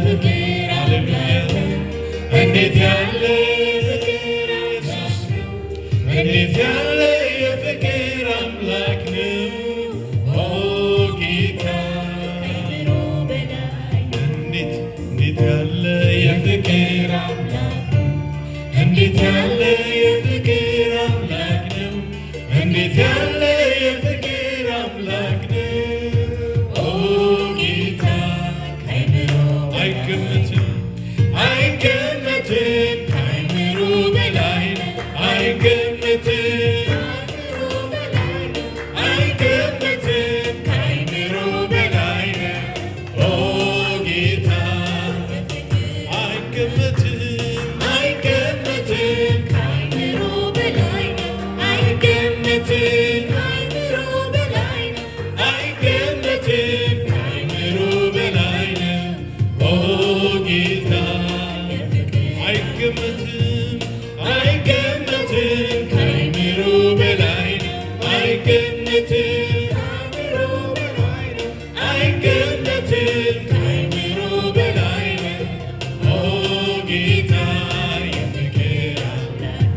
ፍቅር አምላክ እንዴት ያለ ፍቅር ኢየሱስ ነው እንዴት ያለ የፍቅር አምላክ ነው ኦ ጌታ ከአእምሮ በላይ እንዴት ያለ የፍቅር አምላክ እንዴት ያለ የፍቅር አምላክ ነው እንዴት ያለ የፍቅር አምላክ ነው ኦ ጌታ ከአእምሮ አይገመትም አይገመትም ከአእምሮ በላይ ነው አይገመትም አይገመትም ከአእምሮ በላይ ነው ኦ ጌታ አይገመትም አይገመትም ከአእምሮ በላይ ነው አይገመትም ከአእምሮ በላይ ነው አይገመትም ከአእምሮ በላይ ነው ኦ ጌታ አይገመትም አይገመትም ከአእምሮ በላይ ነው አይገመትም ከአእምሮ በላይ ነው አይገመትም ከአእምሮ በላይ ነው ኦ ጌታ የፍቅር አምላክ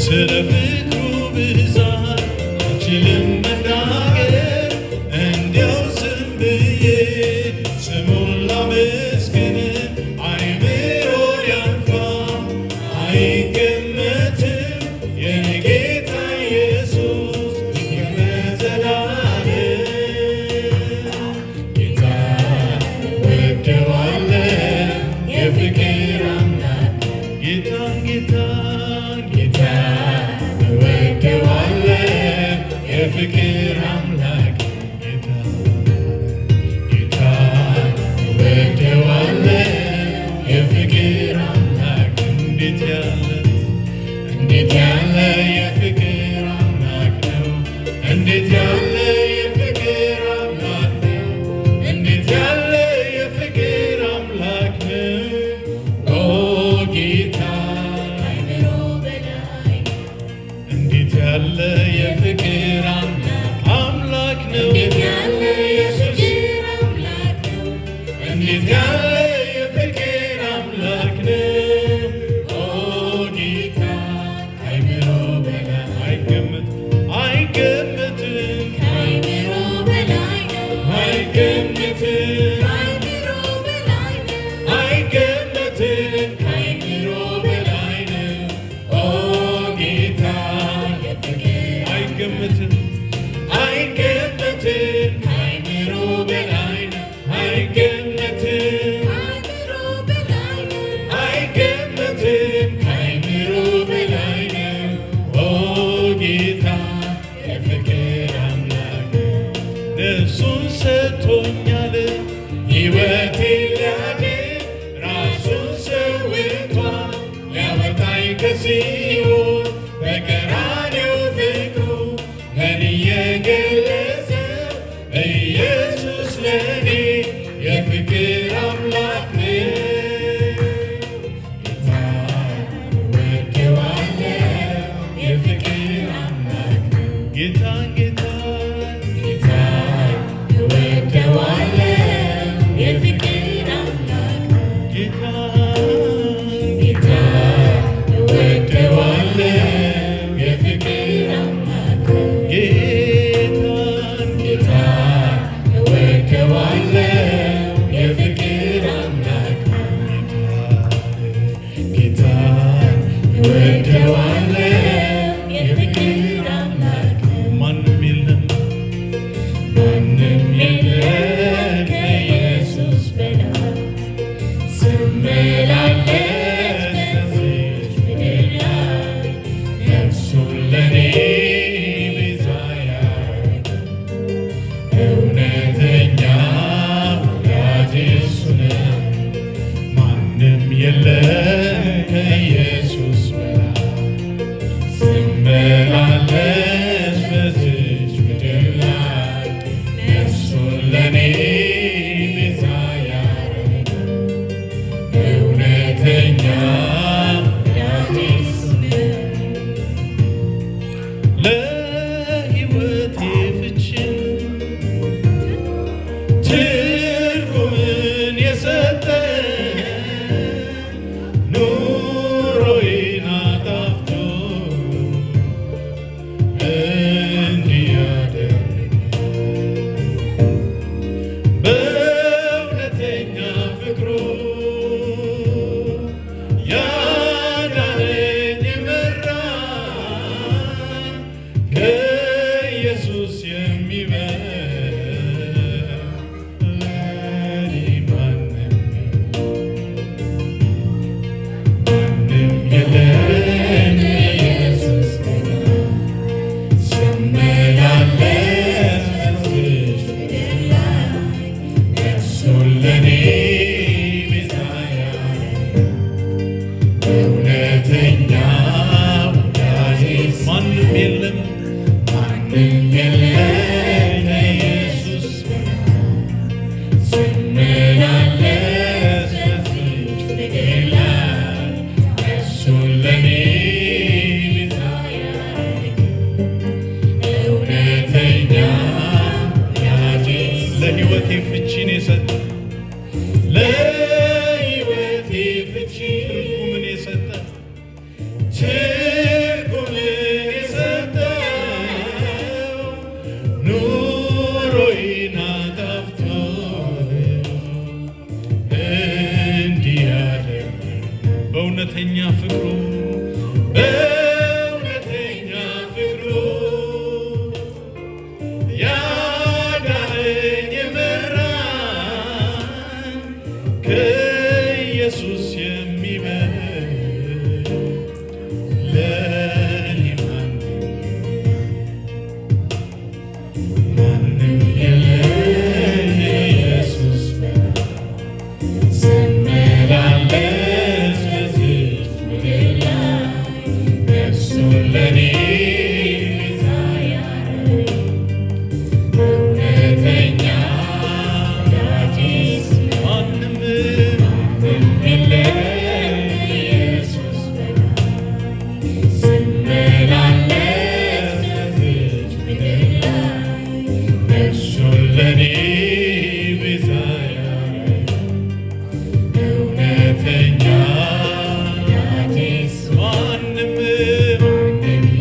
ስለ ፍቅሩ ብዛት አልችልም መናገር እንዲያው ዝም ብዬ ስሙን ላመስግን አይምሮን ያልፋል አይገመትም የኔ ጌታ ኢየሱስ ለዘላለም ጌታ እወደዋለሁ የፍቅር አምላክ ጌታን እወደዋለሁ የፍቅር አምላክ ጌታን እወደዋለሁ የፍቅር አምላክ እንዴት ያለ የፍቅር አምላክ ነው እንዴት ያለ የፍቅር አምላክ ነው እንዴት ያለ የፍቅር አምላክ ነው ኦ ጌታ ከአእምሮ በላይ እንዴት ያለ የፍቅር አምላክ ነው እንዴት ያለ የፍቅር አምላክ ነው እንዴት ያለ የፍቅር አምላክ ነው ኦ ጌታ ከአእምሮ በላይ አይገመትም ከአእምሮ በላይ ነው አይገመትም ከአእምሮ በላይ ነው አይገመትም ከአእምሮ በላይ ነው ኦ ጌታ አይገመትም አይገመትም ከአእምሮ በላይ ነው አይገመትም ከአእምሮ በላይ ነው አይገመትም ከአእምሮ በላይ ነው ኦ ጌታ የፍቅር አምላክ ነፍሱን ሰጥቶኛል ሕይወቴን ሊያድን ራሱን ሰውቷል ሊያወጣኝ ከሲኦል በቀራንዮ ፍቅሩ ለኔ የገለጸ ኢየሱስ ለኔ የፍቅር አምላክ ነው ጌታን እወደዋለሁ የፍቅር አምላክ ነው ጌታን እወደዋለሁ የፍቅር አምላክ ነው ጌታን እወደዋለሁ የፍቅር አምላክ ነው ጌታን እወደዋለሁ ለሕይወቴ ፍቺን የሰጠ ለሕይወቴ ፍቺ ትርጉምን የሰጠ ትርጉምን የሰጠው ኑሮዬን አጣፍቶ እንዲህ ያደረገ በእውነተኛ ፍቅሩ በእውነተኛ ፍቅሩ ያዳነኝ የመራኝ ከኢየሱስ የሚበልጥ ለእኔ ማንም የለም ኢየሱስ ስመላለስ በዚች ምድር ላይ እርሱን ለእኔ ቤዛ ያደረገ እውነተኛ ወዳጄስ ማንም የለም ኢየሱስ ስመላለስ በዚች ምድር ላይ እርሱን ለእኔ ቤዛ ያደረገ እውነተኛ ወዳጄስ ማንም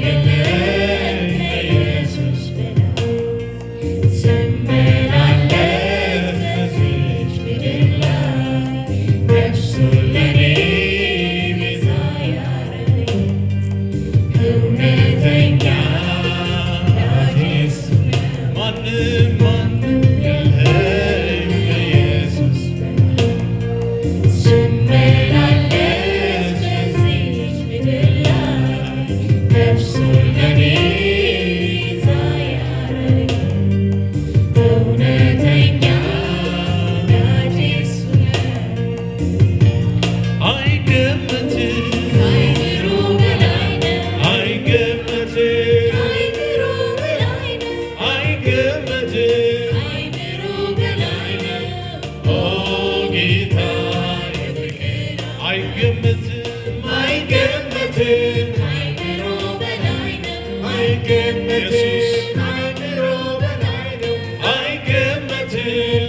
የለም ኢየሱስ ስመላለስ በዚች ምድር ላይ እርሱን ለእኔ ቤዛ ያደረገ እውነተኛ ወዳጄስ ማንም የለም ኢየሱስ ስመላለስ በዚች ምድር ላይ እርሱን ለእኔ ቤዛ ያደረገ እውነተኛ ወዳጄስ አይገመትም ከአእምሮ በላይ ነው አይገመትም ከአእምሮ በላይ ነው አይገመትም ከአእምሮ በላይ ነው ኦ ጌታ የፍቅር አይገመትም አይገመትም ከአእምሮ በላይ ነው አይገመትም ከአእምሮ በላይ ነው አይገመትም